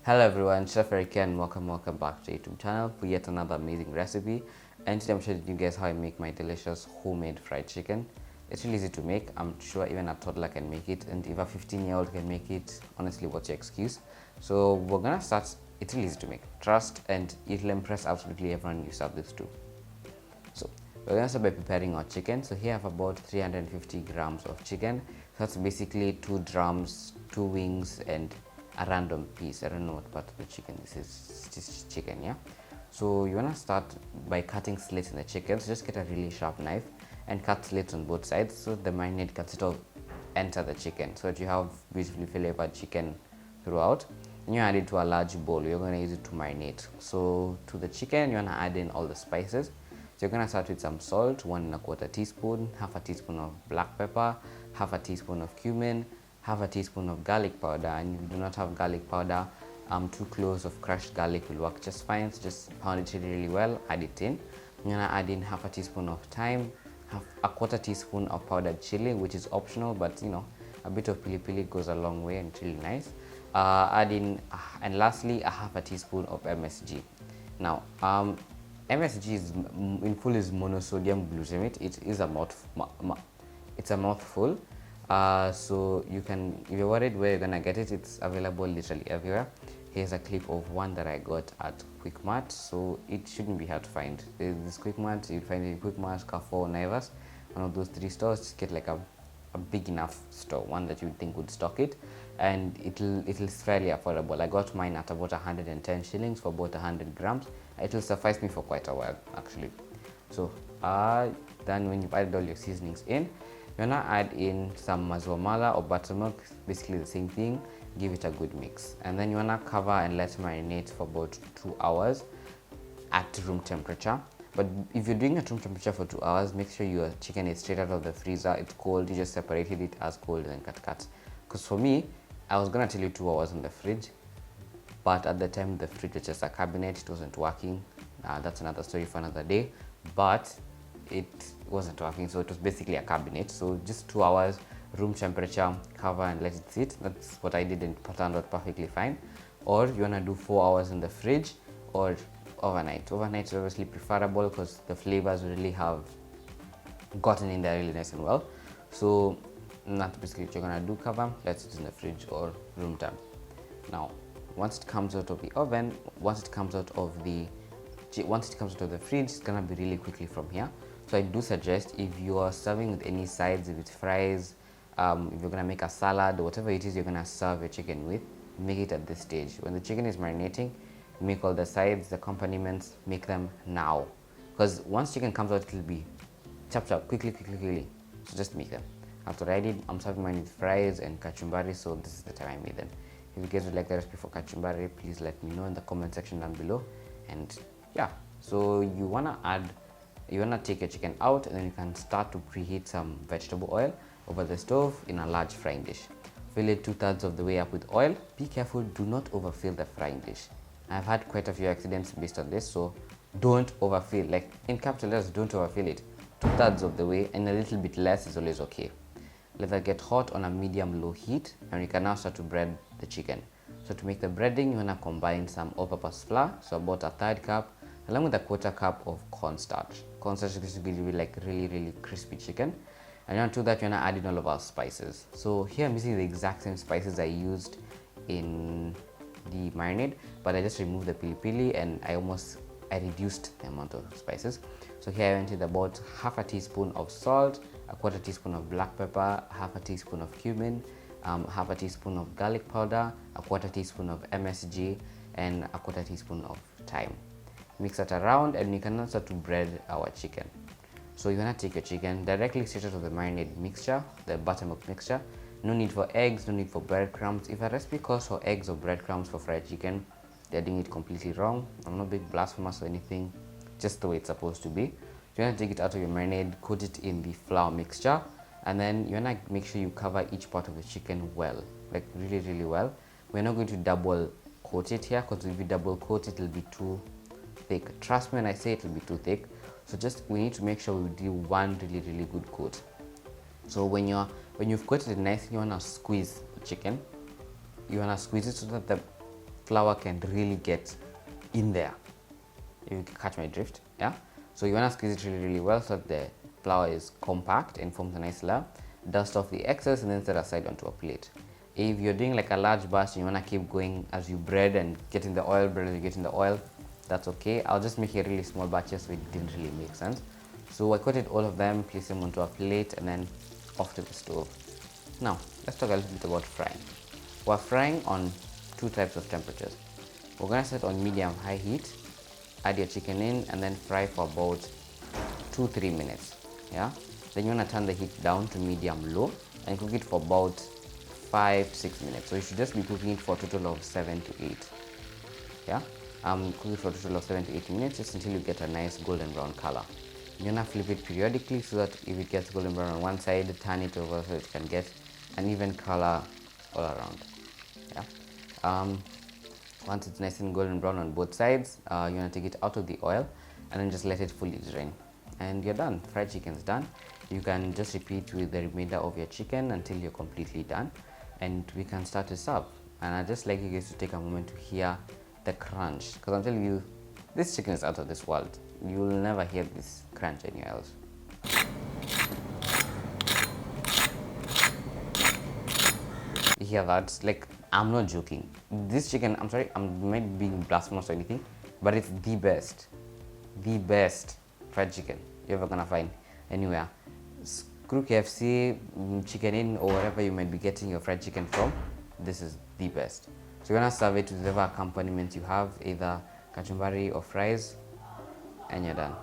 Hello everyone, Chef Eric here and welcome back to YouTube channel for yet another amazing recipe. And today I'm showing you guys how I make my delicious homemade fried chicken. It's really easy to make. I'm sure even a toddler can make it, and if a 15-year-old can make it, honestly, what's your excuse? So we're gonna start. It's really easy to make. Trust, and it'll impress absolutely everyone you serve this to. So we're gonna start by preparing our chicken. So here I have about 350 grams of chicken. So that's basically 2 drums, 2 wings, and a random piece. I don't know what part of the chicken this is. It's just chicken, yeah. So you wanna start by cutting slits in the chicken. So just get a really sharp knife and cut slits on both sides so the marinade can sort of enter the chicken, so that you have beautifully flavored chicken throughout. And you add it to a large bowl. You're gonna use it to marinate. So to the chicken, you wanna add in all the spices. So you're gonna start with some salt, 1¼ teaspoon, half a teaspoon of black pepper, half a teaspoon of cumin, half a teaspoon of garlic powder, and if you do not have garlic powder, 2 cloves of crushed garlic will work just fine. So just pound it really well, add it in. You're gonna add in half a teaspoon of thyme, a 1/4 teaspoon of powdered chili, which is optional, but you know, a bit of pili pili goes a long way and it's really nice. Add in, and lastly, a half a teaspoon of MSG. Now, MSG is in full is monosodium glutamate. It is it's a mouthful. So you can, if you're worried where you're gonna get it, it's available literally everywhere. Here's a clip of one that I got at Quickmart, so it shouldn't be hard to find. There's this Quickmart, you find it in Quickmart, Carrefour, Naivas, one of those 3 stores. Just get like a big enough store, one that you would think would stock it, and it'll fairly affordable. I got mine at about 110 shillings for about 100 grams. It'll suffice me for quite a while actually. So then when you've added all your seasonings in, you're gonna add in some Maziwa or Buttermilk, basically the same thing. Give it a good mix, and then you wanna cover and let marinate for about 2 hours at room temperature. But if you're doing at room temperature for 2 hours, make sure your chicken is straight out of the freezer. It's cold, you just separated it as cold and then cut. Because for me, I was gonna tell you 2 hours in the fridge, but at the time the fridge was just a cabinet, it wasn't working. That's another story for another day, but it wasn't working, so it was basically a cabinet. So just 2 hours, room temperature, cover and let it sit. That's what I did, and it turned out perfectly fine. Or you wanna do 4 hours in the fridge or overnight. Overnight is obviously preferable because the flavors really have gotten in there really nice and well. So that's basically what you're gonna do. Cover, let it in the fridge or room temp. Now once it comes out of the oven, once it comes out of the fridge, it's gonna be really quickly from here. So I do suggest, if you are serving with any sides, if it's fries, if you're gonna make a salad or whatever it is you're gonna serve your chicken with, make it at this stage. When the chicken is marinating, make all the sides, the accompaniments, make them now, because once chicken comes out, it'll be chop quickly. So just make them. After I did, I'm serving mine with fries and kachumbari, so this is the time I made them. If you guys would like the recipe for kachumbari, please let me know in the comment section down below. And yeah, so you wanna take your chicken out, and then you can start to preheat some vegetable oil over the stove in a large frying dish. Fill it 2/3 of the way up with oil. Be careful, do not overfill the frying dish. I've had quite a few accidents based on this, so don't overfill. Like in capital letters, don't overfill it. 2/3 of the way, and a little bit less is always okay. Let that get hot on a medium-low heat, and you can now start to bread the chicken. So to make the breading, you wanna combine some all-purpose flour, so about 1/3 cup, along with 1/4 cup of cornstarch. Cornstarch is going to give you like really crispy chicken. And onto that, you wanna add in all of our spices. So here I'm using the exact same spices I used in the marinade, but I just removed the pili pili and I reduced the amount of spices. So here I went with about half a teaspoon of salt, 1/4 teaspoon of black pepper, half a teaspoon of cumin, half a teaspoon of garlic powder, 1/4 teaspoon of MSG, and 1/4 teaspoon of thyme. Mix that around, and you can now start to bread our chicken. So you're gonna take your chicken directly straight out of the marinade mixture, the buttermilk mixture. No need for eggs, no need for breadcrumbs. If a recipe calls for eggs or breadcrumbs for fried chicken, they're doing it completely wrong. I'm not being blasphemous or anything, just the way it's supposed to be. You're gonna take it out of your marinade, coat it in the flour mixture, and then you're gonna make sure you cover each part of the chicken well, like really well. We're not going to double coat it here, because if you double coat it, it'll be too thick. Trust me when I say it'll be too thick. So we need to make sure we do one really good coat. So when you've coated it nicely, you wanna squeeze the chicken. You wanna squeeze it so that the flour can really get in there, if you catch my drift. Yeah, so you want to squeeze it really well so that the flour is compact and forms a nice layer. Dust off the excess and then set aside onto a plate. If you're doing like a large batch and you want to keep going as you bread and getting the oil, bread as you get in the oil, that's okay. I'll just make a really small batches so it didn't really make sense. So I coated all of them, placed them onto a plate, and then off to the stove. Now let's talk a little bit about frying. We're frying on two types of temperatures. We're going to set on medium high heat, add your chicken in, and then fry for about 2-3 minutes. Yeah, then you want to turn the heat down to medium low and cook it for about 5-6 minutes. So you should just be cooking it for a total of 7 to 8. Yeah, cook it for a total of 7 to 8 minutes, just until you get a nice golden brown color. You're gonna flip it periodically so that if it gets golden brown on one side, turn it over so it can get an even color all around. Yeah. Once it's nice and golden brown on both sides, you're gonna take it out of the oil and then just let it fully drain. And you're done. Fried chicken's done. You can just repeat with the remainder of your chicken until you're completely done, and we can start to serve. And I'd just like you guys to take a moment to hear the crunch, because I'm telling you, this chicken is out of this world. You'll never hear this crunch anywhere else. You hear that? Like, I'm not joking. This chicken, I'm sorry, I'm not being blasphemous or anything, but it's the best fried chicken you're ever gonna find anywhere. Screw KFC, Chicken Inn, or wherever you might be getting your fried chicken from, this is the best. So you're gonna serve it with whatever accompaniment you have, either kachumbari or fries, and you're done.